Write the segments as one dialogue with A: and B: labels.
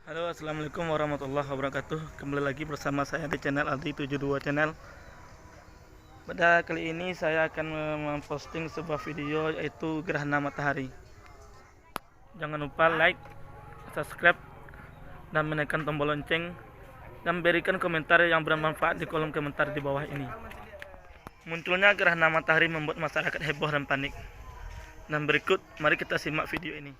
A: Halo, assalamualaikum warahmatullahi wabarakatuh. Kembali lagi bersama saya di channel Aldi72 channel. Pada kali ini saya akan memposting sebuah video yaitu gerhana matahari. Jangan lupa like, subscribe, dan menekan tombol lonceng, dan berikan komentar yang bermanfaat di kolom komentar di bawah ini. Munculnya gerhana matahari membuat masyarakat heboh dan panik. Dan berikut, mari kita simak video ini.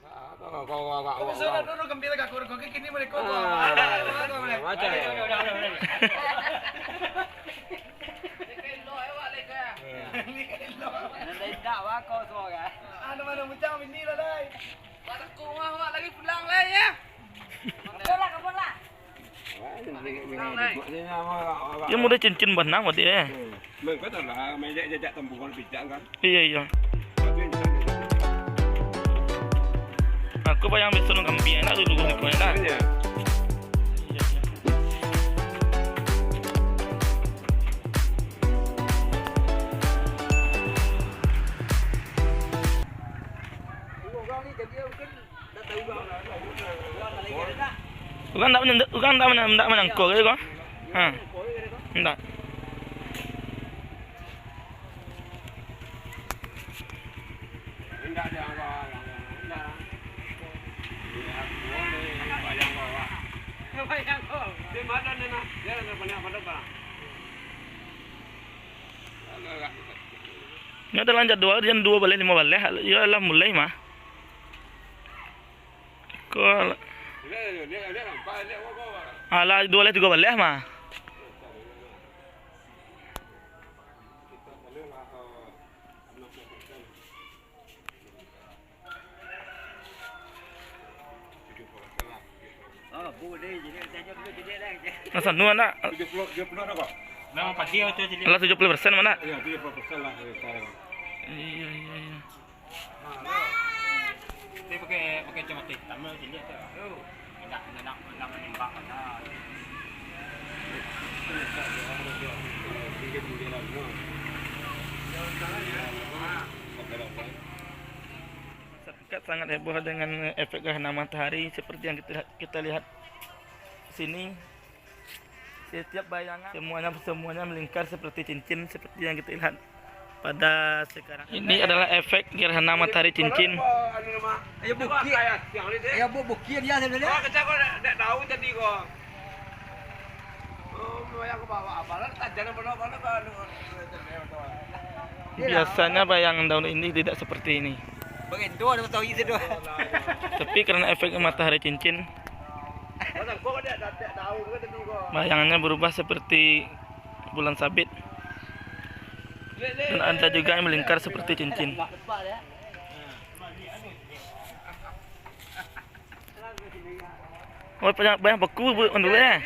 A: Dia mau cincin benang buat dia. Iya. Aku bayang besok nunggu kambing enak dulu gue enak. Iya. Bukan tak menangkau gitu kok. Enggak. Ini adalah jadwal jam 2 balik 5 balik. Ya lah mulai mah. Kol. Alah 2 balik 3 balik mah. Masa nu anak? 70 kok. Memang pagi itu jadi. Alah 70% mana? Iya, 70% lah sekarang. Iya. Dia pakai cuma hitam jadi itu. Enggak menembak mana. Masyarakat sangat heboh dengan efek gerhana matahari seperti yang kita lihat sini. Setiap bayangan semuanya melingkar seperti cincin seperti yang kita lihat pada sekarang. Ini adalah efek gerhana matahari cincin.
B: Bukit dia sebenarnya.
C: Oh, kecak kok enggak tahu tadi kok. Oh, bayang ke bawah apalan tajana benar-benar
A: Biasanya bayangan daun ini tidak seperti ini.
B: Begitu ada tahu itu doh.
A: Tapi karena efek matahari cincin, bayangannya berubah seperti bulan sabit. Dan ada juga yang melingkar seperti cincin. Oh, banyak beku dulu ya.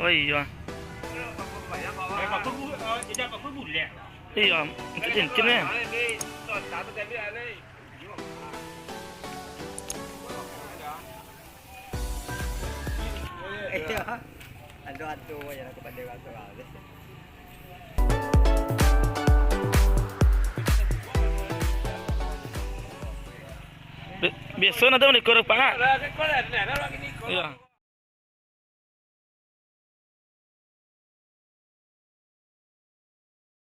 A: Oh iya. Iya, itu cincinnya.
B: Aduh ya kepada waktu ada.
A: Biasa ada di korek pangat. Iya.